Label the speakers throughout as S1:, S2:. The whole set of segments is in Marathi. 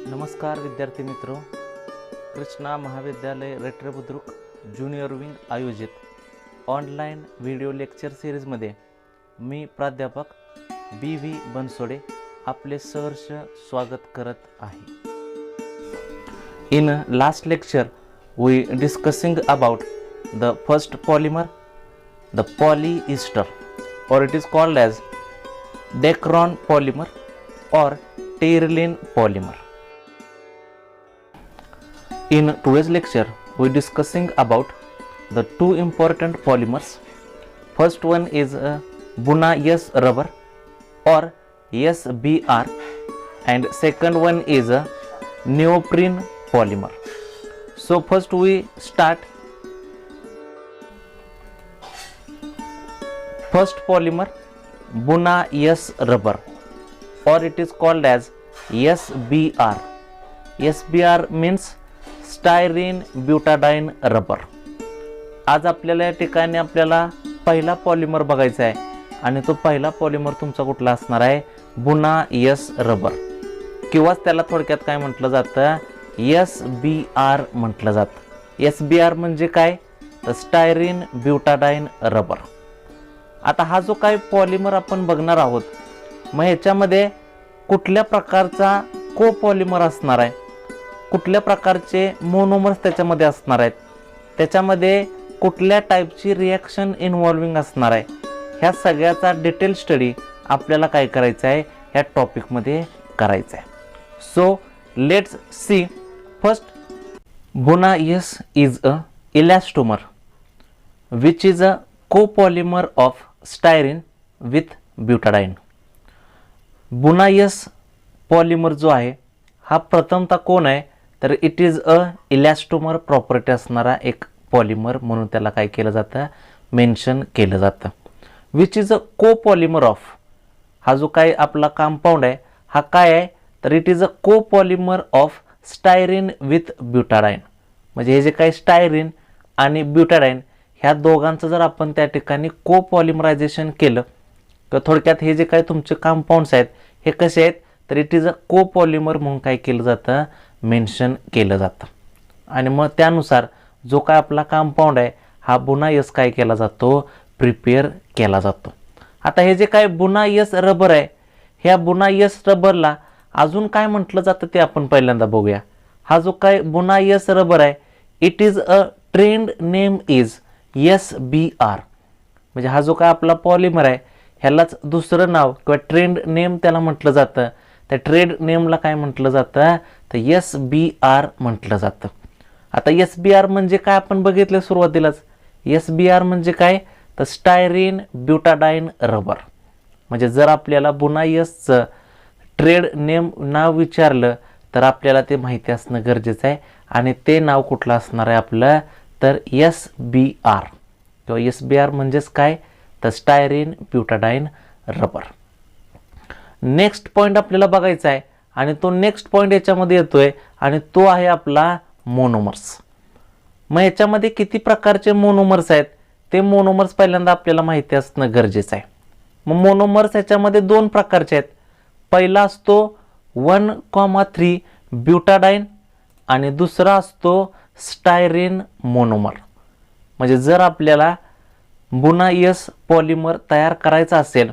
S1: नमस्कार विद्यार्थी मित्रों, कृष्णा महाविद्यालय रेट्रे बुद्रुक ज्युनियर विंग आयोजित ऑनलाइन व्हिडिओ लेक्चर सिरीजमध्ये मी प्राध्यापक बी.व्ही. बनसोडे आपले सहर्ष स्वागत करत आहे. In last lecture we discussing about the first polymer, the polyester, or it is called as Dacron polymer or Terylene polymer. In today's lecture we discussing about the two important polymers. First one is Buna-S rubber or SBR, and second one is a neoprene polymer. So first we start first polymer, Buna-S rubber, or it is called as SBR. SBR means styrene butadiene rubber. आज आपल्याला या ठिकाणी आपल्याला पहिला पॉलिमर बघायचा आहे आणि तो पहिला पॉलिमर तुमचा कुठला असणार आहे? बुना-एस रबर, किंवा त्याला थोडक्यात काय म्हटलं जातं? SBR म्हटलं जातं. SBR म्हणजे काय? तर स्टायरीन ब्युटाडाईन रबर. आता हा जो काय पॉलिमर आपण बघणार आहोत, मग ह्याच्यामध्ये कुठल्या प्रकारचा कोपॉलिमर असणार आहे, कुठल्या प्रकारचे मोनोमर्स त्याच्यामध्ये असणार आहेत, त्याच्यामध्ये कुठल्या टाईपची रिॲक्शन इन्व्हॉल्विंग असणार आहे, ह्या सगळ्याचा डिटेल स्टडी आपल्याला काय करायचं आहे? ह्या टॉपिकमध्ये करायचं आहे. So let's see. First, Buna-S is a elastomer which is a copolymer of styrene with butadiene. Buna-S polymer जो आहे हा प्रथमतः कोण आहे? तर it is a elastomer property असणारा एक पॉलिमर म्हणून त्याला काय केलं जातं? मेन्शन केलं जातं. Which is a copolymer of, हा जो काय आपला कंपाऊंड आहे हा काय आहे? तर it is a copolymer of styrene with butadiene. म्हणजे हे जे काय स्टायरीन आणि ब्युटाडाईन ह्या दोघांचं जर आपण त्या ठिकाणी कोपॉलिमरायझेशन केलं तर थोडक्यात हे जे काय तुमचे कंपाऊंड्स आहेत हे कसे आहेत? तर इट इज अ कोपॉलिमर म्हणून काय केलं जातं? मेन्शन केलं जातं. आणि मग त्यानुसार जो काय आपला कंपाऊंड आहे हा Buna-S काय केला जातो? प्रिपेअर केला जातो. आता हे जे काय Buna-S रबर आहे, ह्या Buna-S रबरला अजून काय म्हटलं जातं ते आपण पहिल्यांदा बघूया. हा जो काय Buna-S रबर आहे, it is a trend name is SBR. म्हणजे हा जो काय आपला पॉलिमर आहे ह्यालाच दुसरं नाव किंवा ट्रेंड नेम त्याला म्हटलं जातं. त्या ट्रेड नेमला काय म्हटलं जातं? तर SBR म्हटलं जातं. आता SBR म्हणजे काय आपण बघितलं सुरुवातीलाच. SBR म्हणजे काय? तर स्टायरीन ब्युटाडाईन रबर. म्हणजे जर आपल्याला Buna-Sचं ट्रेड नेम नाव विचारलं तर आपल्याला ते माहिती असणं गरजेचं आहे, आणि ते नाव कुठलं असणार आहे आपलं? तर SBR किंवा SBR म्हणजेच काय? तर styrene butadiene rubber. Next point आपल्याला बघायचा आहे, आणि तो नेक्स्ट पॉईंट याच्यामध्ये येतोय आणि तो आहे आपला मोनोमर्स. मग याच्यामध्ये किती प्रकारचे मोनोमर्स आहेत ते मोनोमर्स पहिल्यांदा आपल्याला माहिती असणं गरजेचं आहे. मग मोनोमर्स याच्यामध्ये दोन प्रकारचे आहेत. पहिला असतो 1,3 ब्युटाडाईन आणि दुसरा असतो स्टायरीन मोनोमर. म्हणजे जर आपल्याला Buna-S पॉलिमर तयार करायचा असेल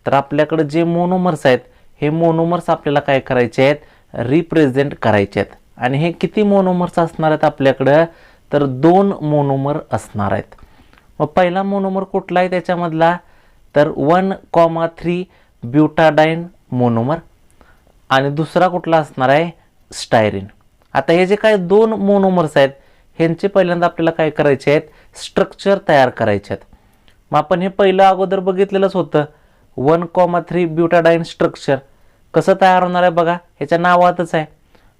S1: तर आपल्याकडे जे मोनोमर्स आहेत हे मोनोमर्स आपल्याला काय करायचे आहेत? रिप्रेझेंट करायचे आहेत. आणि हे किती मोनोमर्स असणार आहेत आपल्याकडं? तर 2 मोनोमर असणार आहेत. मग पहिला मोनोमर कुठला आहे त्याच्यामधला? तर 1,3 ब्युटाडाईन मोनोमर, आणि दुसरा कुठला असणार आहे? स्टायरीन. आता हे जे काय 2 मोनोमर्स आहेत ह्यांचे पहिल्यांदा आपल्याला काय करायचे आहेत? स्ट्रक्चर तयार करायचे आहेत. मग आपण हे पहिलं अगोदर बघितलेलंच होतं. 1,3 ब्युटाडाईन स्ट्रक्चर कसं तयार होणार आहे बघा, ह्याच्या नावातच आहे.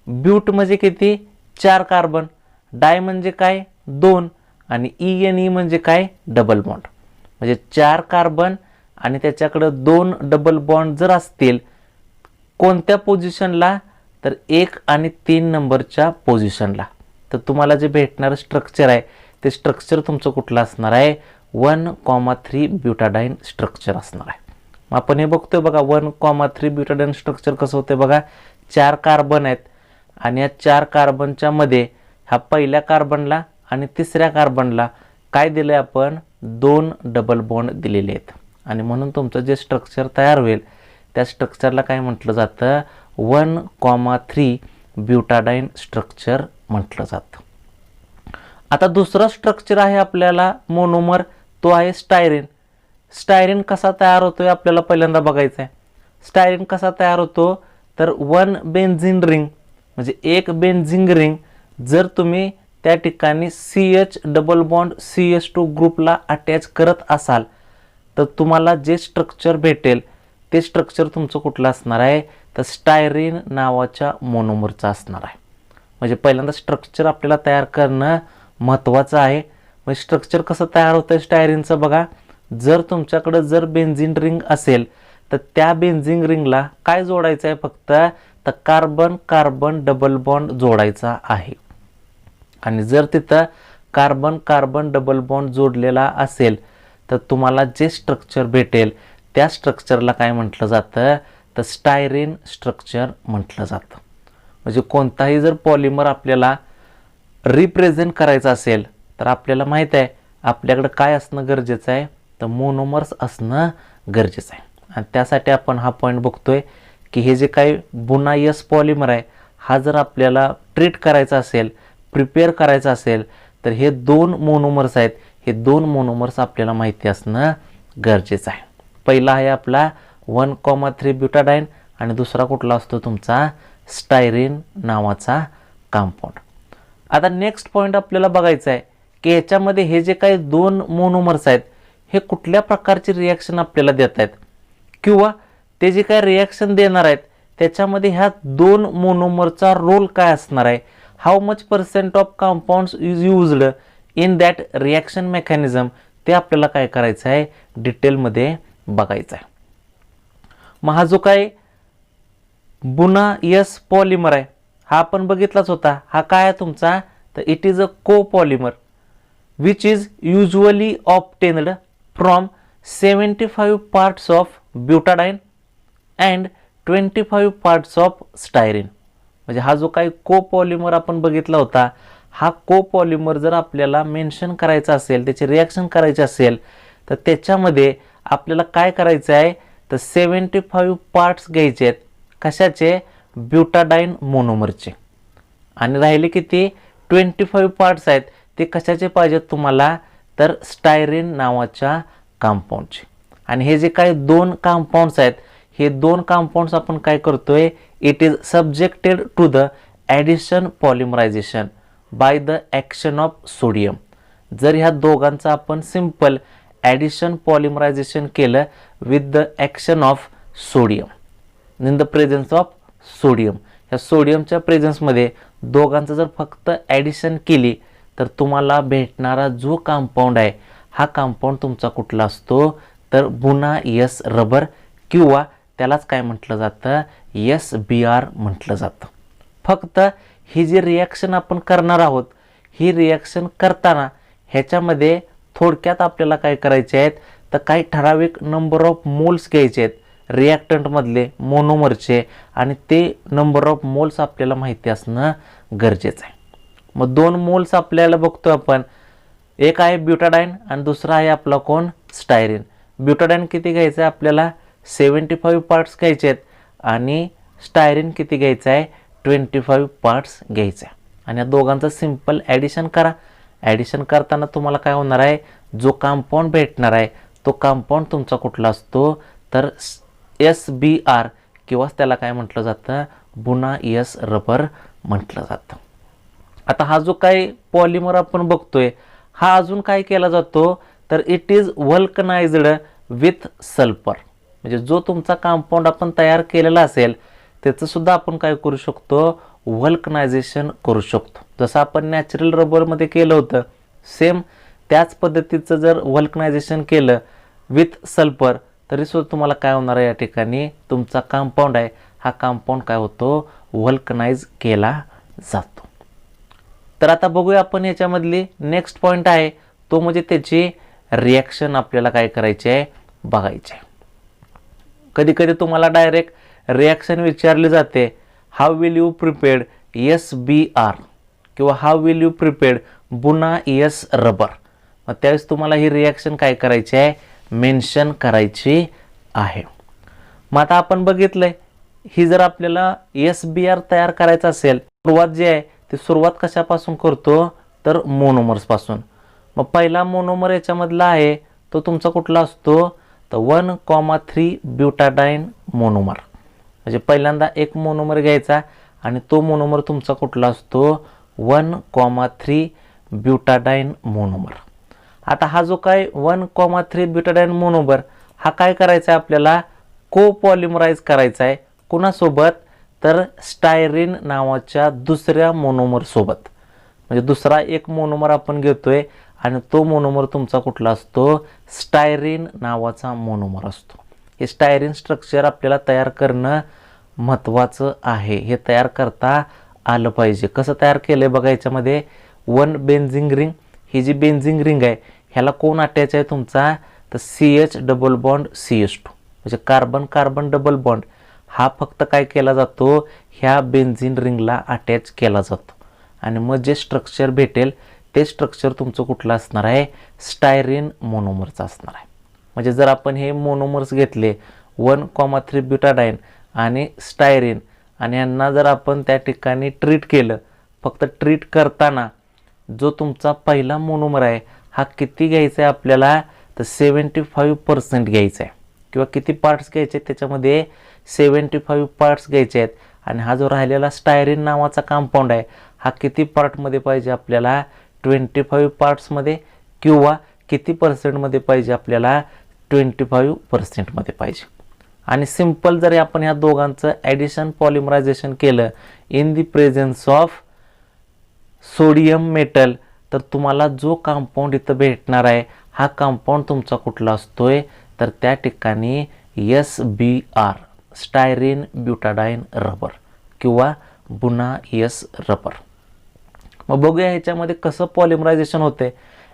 S1: ब्यूट म्हणजे किती? 4 कार्बन. डाय म्हणजे काय? 2. आणि ENE म्हणजे काय? Double bond. म्हणजे 4 कार्बन आणि त्याच्याकडं 2 डबल बॉन्ड जर असतील कोणत्या पोझिशनला? तर 1 आणि 3 नंबरच्या पोझिशनला. तर तुम्हाला जे भेटणारं स्ट्रक्चर आहे ते स्ट्रक्चर तुमचं कुठलं असणार आहे? 1,3 ब्युटाडाईन स्ट्रक्चर असणार आहे. मग आपण हे बघतोय बघा 1,3 ब्युटाडाईन स्ट्रक्चर कसं होते बघा. 4 कार्बन आहेत आणि या 4 कार्बनच्या मध्ये ह्या पहिल्या कार्बनला आणि तिसऱ्या कार्बनला काय दिलं आहे आपण 2 डबल बॉन्ड दिलेले आहेत आणि म्हणून तुमचं जे स्ट्रक्चर तयार होईल त्या स्ट्रक्चरला काय म्हटलं जातं 1,3 ब्युटाडाईन स्ट्रक्चर म्हटलं जातं. आता दुसरं स्ट्रक्चर आहे आपल्याला मोनोमर, तो आहे स्टायरीन. स्टायरीन कसा तयार होतोय आपल्याला पहिल्यांदा बघायचं आहे. स्टायरीन कसा तयार होतो तर 1 बेन्झीन रिंग म्हणजे एक बेन्झीन रिंग जर तुम्ही त्या ठिकाणी CH डबल बॉन्ड CH2 ग्रुपला अटॅच करत असाल तर तुम्हाला जे स्ट्रक्चर भेटेल ते स्ट्रक्चर तुमचं कुठलं असणार आहे तर स्टायरीन नावाच्या मोनोमरचं असणार आहे. म्हणजे पहिल्यांदा स्ट्रक्चर आपल्याला तयार करणं महत्त्वाचं आहे. म्हणजे स्ट्रक्चर कसं तयार होतं स्टायरीनचं बघा. जर तुमच्याकडं जर बेन्झीन रिंग असेल तर त्या बेन्झीन रिंगला काय जोडायचं आहे फक्त तर कार्बन कार्बन डबल बॉन्ड जोडायचा आहे. आणि जर तिथं कार्बन कार्बन डबल बॉन्ड जोडलेला असेल तर तुम्हाला जे स्ट्रक्चर भेटेल त्या स्ट्रक्चरला काय म्हटलं जातं तर स्टायरीन स्ट्रक्चर म्हटलं जातं. म्हणजे कोणताही जर पॉलिमर आपल्याला रिप्रेझेंट करायचं असेल तर आपल्याला माहीत आहे आपल्याकडं काय असणं गरजेचं आहे तर मोनोमर्स असणं गरजेचं आहे. आणि त्यासाठी आपण हा पॉईंट बघतोय की हे जे काही बुनायस पॉलिमर आहे हा जर आपल्याला ट्रीट करायचा असेल प्रिपेअर करायचं असेल तर हे 2 मोनोमर्स आहेत. हे 2 मोनोमर्स आपल्याला माहिती असणं गरजेचं आहे. पहिला आहे आपला 1,3 ब्युटाडाईन आणि दुसरा कुठला असतो तुमचा स्टायरीन नावाचा कंपाऊंड. आता नेक्स्ट पॉईंट आपल्याला बघायचा आहे की ह्याच्यामध्ये हे जे काही 2 मोनोमर्स आहेत हे कुठल्या प्रकारची रिॲक्शन आपल्याला देत आहेत किंवा ते जे काही रिॲक्शन देणार आहेत त्याच्यामध्ये ह्या 2 मोनोमरचा रोल काय असणार आहे. How much % of compounds is used in that reaction mechanism ते आपल्याला काय करायचं आहे डिटेलमध्ये बघायचं आहे. मग हा जो काय बुनायस पॉलिमर आहे हा आपण बघितलाच होता. हा काय आहे तुमचा तर it is a copolymer which is usually obtained from 75 parts of butadiene and 25 parts of styrene. म्हणजे हा जो काही कोपॉलिमर आपण बघितला होता हा कोपॉलिमर जर आपल्याला मेन्शन करायचा असेल त्याची रिॲक्शन करायची असेल तर त्याच्यामध्ये आपल्याला काय करायचं आहे तर 75 पार्ट्स घ्यायचे आहेत. कशाचे ब्युटाडाईन मोनोमरचे. आणि राहिले किती 25 पार्ट्स आहेत ते कशाचे पाहिजेत तुम्हाला तर स्टायरीन नावाच्या कंपाऊंडचे. आणि हे जे काही 2 कंपाऊंड्स आहेत हे 2 कंपाऊंड्स आपण काय करतोय it is subjected to the addition polymerization by the action of sodium. जर ह्या दोघांचं आपण सिंपल ॲडिशन पॉलिमरायझेशन केलं with the action of sodium in the presence of sodium. ह्या सोडियमच्या प्रेझेन्समध्ये दोघांचं जर फक्त ॲडिशन केली तर तुम्हाला भेटणारा जो कंपाऊंड आहे हा कंपाऊंड तुमचा कुठला असतो तर बुनायस रबर किंवा त्यालाच काय म्हटलं जातं SBR म्हटलं जातं. फक्त ही जी रिॲक्शन आपण करणार आहोत ही रिॲक्शन करताना ह्याच्यामध्ये थोडक्यात आपल्याला काय करायचे आहेत तर काही ठराविक नंबर ऑफ मोल्स घ्यायचे आहेत रिॲक्टंटमधले मोनोमरचे आणि ते नंबर ऑफ मोल्स आपल्याला माहिती असणं गरजेचं आहे. मग 2 मोल्स आपल्याला बघतो आपण. एक आहे ब्युटाडाईन आणि दुसरा आहे आपला कोण स्टायरीन. ब्युटाडाईन किती घ्यायचं आहे आपल्याला 75 पार्ट्स घ्यायचे आहेत आणि स्टायरीन किती घ्यायचं आहे 25 पार्ट्स घ्यायचं आहे. आणि या दोघांचं सिंपल ॲडिशन करा. ॲडिशन करताना तुम्हाला काय होणार आहे जो कंपाऊंड भेटणार आहे तो कंपाऊंड तुमचा कुठला असतो तर SBR किंवा त्याला काय म्हटलं जातं बुनायस रबर म्हटलं जातं. आता हा जो काही पॉलिमर आपण बघतोय हा अजून काय केला जातो तर it is vulcanised with sulphur. म्हणजे जो तुमचा कंपाऊंड आपण तयार केलेला असेल त्याचं सुद्धा आपण काय करू शकतो व्हल्कनायझेशन करू शकतो. जसं आपण नॅचरल रबरमध्ये केलं होतं सेम त्याच पद्धतीचं जर व्हल्कनायझेशन केलं विथ सल्फर तरीसुद्धा तुम्हाला काय होणार आहे या ठिकाणी तुमचा कंपाऊंड आहे हा कंपाऊंड काय होतो व्हल्कनाइज केला जातो. तर आता बघूया आपण याच्यामधली नेक्स्ट पॉईंट आहे तो म्हणजे त्याची रिॲक्शन आपल्याला काय करायची आहे बघायची आहे. कधी कधी तुम्हाला डायरेक्ट रिॲक्शन विचारली जाते how will you prepared SBR किंवा हाऊ विल यू प्रिपेअर्ड बुना एस रबर. मग त्यावेळेस तुम्हाला ही रिॲक्शन काय करायची आहे, मेन्शन करायची आहे. मग आता आपण बघितलंय ही जर आपल्याला SBR तयार करायचं असेल, सुरुवात जी आहे ती सुरुवात कशापासून करतो तर मोनोमर्सपासून. मग पहिला मोनोमर याच्यामधला आहे तो तुमचा कुठला असतो तर 1,3 ब्युटाडाईन मोनोमर. म्हणजे पहिल्यांदा एक मोनोमर घ्यायचा आणि तो मोनोमर तुमचा कुठला असतो 1,3 ब्युटाडाईन मोनोमर. आता हा जो काय 1,3 ब्युटाडाईन मोनोमर हा काय करायचा आहे आपल्याला, कोपॉलिमराइज करायचा आहे. कुणासोबत तर स्टायरीन नावाच्या दुसऱ्या मोनोमर सोबत. म्हणजे दुसरा एक मोनोमर आपण घेतोय आणि तो मोनोमर तुमचा कुठला असतो, स्टायरीन नावाचा मोनोमर असतो. हे स्टायरीन स्ट्रक्चर आपल्याला तयार करणं महत्त्वाचं आहे. हे तयार करता आलं पाहिजे. कसं तयार केलंय बघा, याच्यामध्ये 1 बेन्झिन रिंग, ही जी बेन्झिन रिंग आहे ह्याला कोण अटॅच आहे तुमचा तर CH डबल बॉन्ड CH2. म्हणजे कार्बन कार्बन डबल बॉन्ड हा फक्त काय केला जातो, ह्या बेन्झिन रिंगला अटॅच केला जातो. आणि मग जे स्ट्रक्चर भेटेल ते स्ट्रक्चर तुमचं कुठलं असणार आहे, स्टायरीन मोनोमरचं असणार आहे. म्हणजे जर आपण हे मोनोमर्स घेतले 1,3 ब्युटाडाईन आणि स्टायरीन आणि यांना जर आपण त्या ठिकाणी ट्रीट केलं, फक्त ट्रीट करताना जो तुमचा पहिला मोनोमर आहे हा किती घ्यायचा आहे आपल्याला तर 75% घ्यायचा आहे. किंवा किती पार्ट्स घ्यायचे त्याच्यामध्ये 75 पार्ट्स घ्यायचे आहेत. आणि हा जो राहिलेला स्टायरीन नावाचा कंपाऊंड आहे हा किती पार्टमध्ये पाहिजे आपल्याला 25 पार्ट्समध्ये, किंवा किती पर्सेंटमध्ये पाहिजे आपल्याला 25% मध्ये पाहिजे. आणि सिंपल जरी आपण ह्या दोघांचं ॲडिशन पॉलिमरायझेशन केलं in the presence of sodium metal तर तुम्हाला जो कंपाऊंड इथं भेटणार आहे हा कंपाऊंड तुमचा कुठला असतोय तर त्या ठिकाणी SBR स्टायरीन ब्युटाडाईन रबर किंवा बुना एस रबर. मग बघूया ह्याच्यामध्ये कसं पॉलिमरायझेशन होते.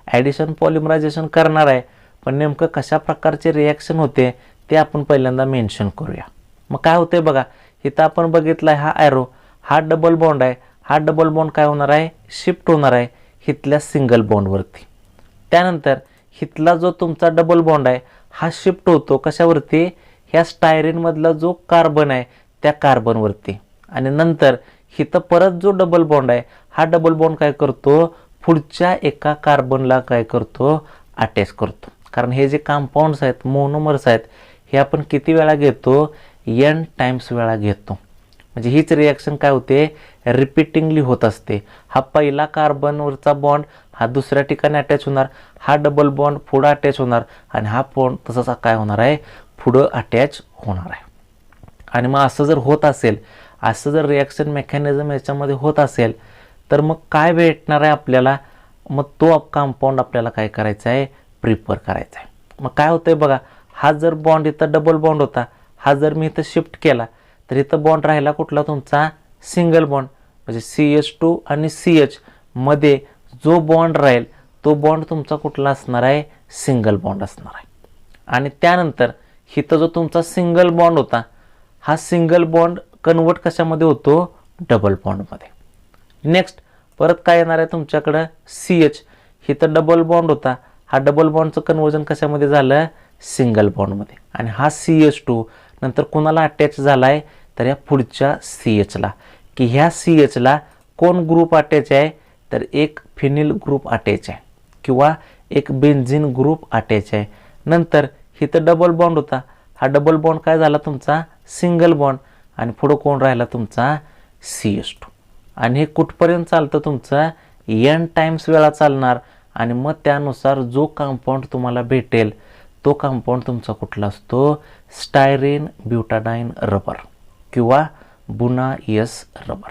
S1: ॲडिशन पॉलिमरायझेशन करणार आहे पण नेमकं कशा प्रकारचे रिॲक्शन होते ते आपण पहिल्यांदा मेन्शन करूया. मग काय होते बघा, इथं आपण बघितलं हा ॲरो, हा डबल बॉन्ड आहे. हा डबल बॉन्ड काय होणार आहे, शिफ्ट होणार आहे इथल्या सिंगल बॉन्डवरती. त्यानंतर इथला जो तुमचा डबल बॉन्ड आहे हा शिफ्ट होतो कशावरती, ह्या स्टायरीनमधला जो कार्बन आहे त्या कार्बनवरती. आणि नंतर इथं परत जो डबल बॉन्ड आहे हा डबल बॉन्ड काय करतो, पुढच्या एका कार्बनला काय करतो, अटॅच करतो. कारण हे जे कंपाऊंड्स आहेत, मोनोमर्स आहेत, हे आपण किती वेळा घेतो, N टाइम्स वेळा घेतो. म्हणजे हीच रिॲक्शन काय होते, रिपीटिंगली होत असते. हा पहिला कार्बनवरचा बॉन्ड हा दुसऱ्या ठिकाणी अटॅच होणार, हा डबल बॉन्ड पुढं अटॅच होणार आणि हा बॉन्ड तसंच काय होणार आहे, पुढं अटॅच होणार आहे. आणि मग असं जर होत असेल, असं जर रिॲक्शन मेकॅनिझम याच्यामध्ये होत असेल तर मग काय भेटणार आहे आपल्याला, मग तो कंपाऊंड आपल्याला काय करायचा आहे, प्रिपेअर करायचा आहे. मग काय होतंय बघा, हा जर बॉन्ड इथं डबल बॉन्ड होता, हा जर मी इथं शिफ्ट केला तर इथं बॉन्ड राहिला कुठला तुमचा, सिंगल बॉन्ड. म्हणजे CH2 आणि CH मध्ये जो बॉन्ड राहील तो बॉन्ड तुमचा कुठला असणार आहे, सिंगल बॉन्ड असणार आहे. आणि त्यानंतर इथं जो तुमचा सिंगल बॉन्ड होता हा सिंगल बॉन्ड कन्वर्ट कशामध्ये होतो, डबल बॉन्डमध्ये. नेक्स्ट परत काय येणार आहे तुमच्याकडं, CH, इथं डबल बॉन्ड होता, हा डबल बॉन्डचं कन्वर्जन कशामध्ये झालं, सिंगल बॉन्डमध्ये. आणि हा CH2 नंतर कोणाला अटॅच झाला आहे तर या पुढच्या CHला, की ह्या CHला कोण ग्रुप अटॅच आहे तर एक फिनिल ग्रुप अटॅच आहे किंवा एक बेन्झिन ग्रुप अटॅच आहे. नंतर इथं डबल बॉन्ड होता, हा डबल बॉन्ड काय झाला तुमचा, सिंगल बॉन्ड. आणि पुढं कोण राहिला तुमचा, CH2. आणि हे कुठपर्यंत चालतं तुमचं, N टाइम्स वेळा चालणार. आणि मग त्यानुसार जो कंपाऊंड तुम्हाला भेटेल तो कंपाऊंड तुमचा कुठला असतो, स्टायरीन ब्युटाडाईन रबर किंवा बुना एस रबर.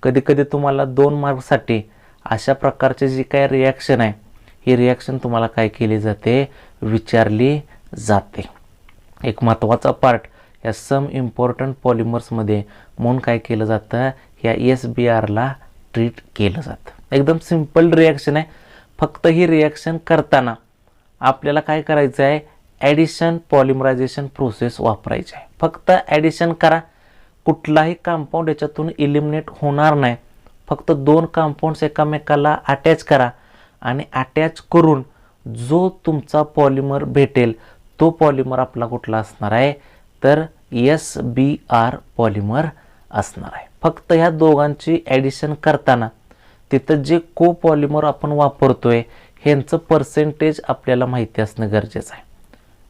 S1: कधी कधी तुम्हाला 2 मार्क्ससाठी अशा प्रकारचे जी काय रिॲक्शन आहे ही रिॲक्शन तुम्हाला काय केली जाते, विचारली जाते. एक महत्त्वाचा पार्ट या सम इम्पॉर्टंट पॉलिमर्समध्ये म्हणून काय केलं जातं, या SBRला ट्रीट केलं जातं. एकदम सिंपल रिॲक्शन आहे. फक्त ही रिॲक्शन करताना आपल्याला काय करायचं आहे, ॲडिशन पॉलिमरायझेशन प्रोसेस वापरायची आहे. फक्त ॲडिशन करा, कुठलाही कंपाऊंड याच्यातून इलिमिनेट होणार नाही. फक्त 2 कंपाऊंड्स एकामेकाला अटॅच करा आणि अटॅच करून जो तुमचा पॉलिमर भेटेल तो पॉलिमर आपला कुठला असणार आहे, तर SBr पॉलिमर असणार आहे. फक्त ह्या दोघांची ॲडिशन करताना तिथं जे को पॉलिमर आपण वापरतोय ह्यांचं पर्सेंटेज आपल्याला माहिती असणं गरजेचं आहे.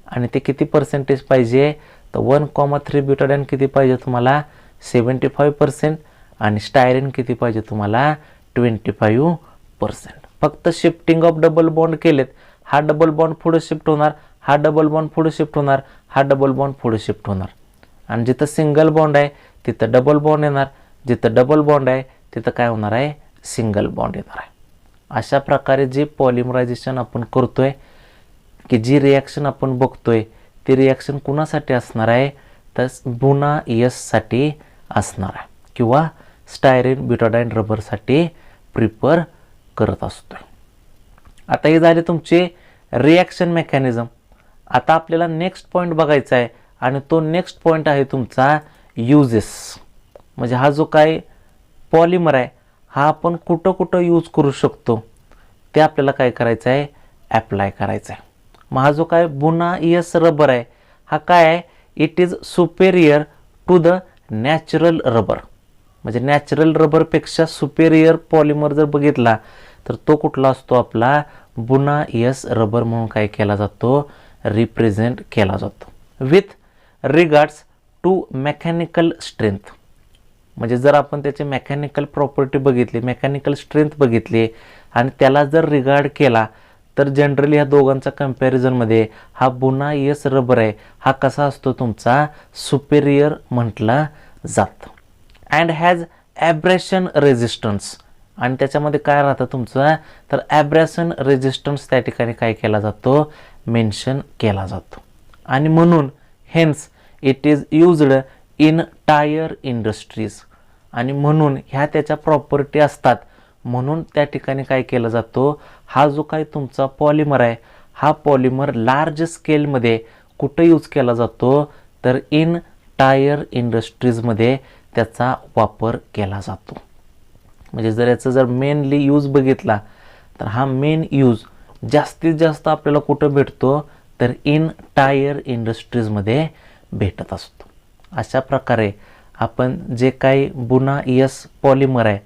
S1: आणि ते किती पर्सेंटेज पाहिजे, तर 1,3 ब्युटाडाइन किती पाहिजे तुम्हाला, 75%. आणि स्टायरीन किती पाहिजे तुम्हाला, 25%. फक्त शिफ्टिंग ऑफ डबल बॉन्ड केलेत, हा डबल बॉन्ड पुढे शिफ्ट होणार, हा डबल बॉन्ड पुढे शिफ्ट होणार, हा डबल बॉन्ड पुढे शिफ्ट होणार. आणि जिथं सिंगल बॉन्ड आहे तिथं डबल बॉन्ड येणार, जिथं डबल बॉन्ड आहे तिथं काय होणार आहे, सिंगल बॉन्ड येणार आहे. अशा प्रकारे जे पॉलिमरायझेशन आपण करतोय, की जी रिॲक्शन आपण बघतोय ती रिॲक्शन कुणासाठी असणार आहे, तर बुना साठी असणार आहे किंवा स्टायरीन ब्युटाडाइन रबरसाठी प्रिफर करत असतोय. आता हे झाले तुमचे रिॲक्शन मेकॅनिझम. आता आपल्याला नेक्स्ट पॉईंट बघायचा आहे आणि तो नेक्स्ट पॉईंट आहे तुमचा युजेस. म्हणजे हा जो काय पॉलिमर आहे हा आपण कुठं कुठं यूज करू शकतो ते आपल्याला काय करायचं आहे, ॲप्लाय करायचं आहे. मग हा जो काय बुना रबर आहे हा काय आहे, it is superior to the natural rubber. म्हणजे नॅचरल रबरपेक्षा सुपेरियर पॉलिमर जर बघितला तर तो कुठला असतो, आपला बुना रबर म्हणून काय केला जातो, रिप्रेझेंट केला जातो. With regards to mechanical strength. म्हणजे जर आपण त्याची मेकॅनिकल प्रॉपर्टी बघितली, मेकॅनिकल स्ट्रेंथ बघितली आणि त्याला जर रिगार्ड केला तर जनरली ह्या दोघांचा कंपॅरिझनमध्ये हा बुना रबर आहे हा कसा असतो, तुमचा सुपेरियर म्हटला जातं. And has abrasion resistance. आणि त्याच्यामध्ये काय राहतं तुमचं, तर ॲब्रेशन रेजिस्टन्स त्या ठिकाणी काय केला जातो, मेन्शन केला जातो. आणि म्हणून hence it is used in tyre industries. आणि म्हणून ह्या त्याच्या प्रॉपर्टी असतात म्हणून त्या ठिकाणी काय केलं जातो, हा जो काय तुमचा पॉलिमर आहे हा पॉलिमर लार्ज स्केलमध्ये कुठं यूज केला जातो, तर इन टायर इंडस्ट्रीजमध्ये त्याचा वापर केला जातो. म्हणजे जर याचा जर मेनली यूज बघितला तर हा मेन यूज जास्तीत जास्त आपल्याला कुठं भेटतो, तर इन टायर इंडस्ट्रीजमध्ये भेटत असतो. अशा प्रकारे आपण जे काही बुना पॉलिमर आहे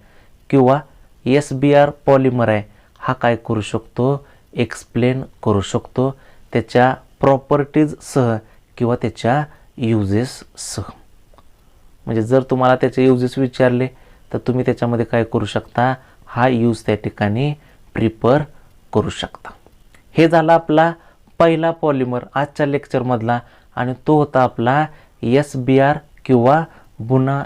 S1: किंवा SBr पॉलिमर आहे हा काय करू शकतो, एक्सप्लेन करू शकतो त्याच्या प्रॉपर्टीजसह किंवा त्याच्या युजेससह. म्हणजे जर तुम्हाला त्याचे युजेस विचारले तर तुम्ही त्याच्यामध्ये काय करू शकता, हा यूज त्या ठिकाणी प्रिफर करू शकता. हे झाला आपला पहिला पॉलिमर आजच्या लेक्चरमधला आणि तो होता आपला SBr किंवा बुना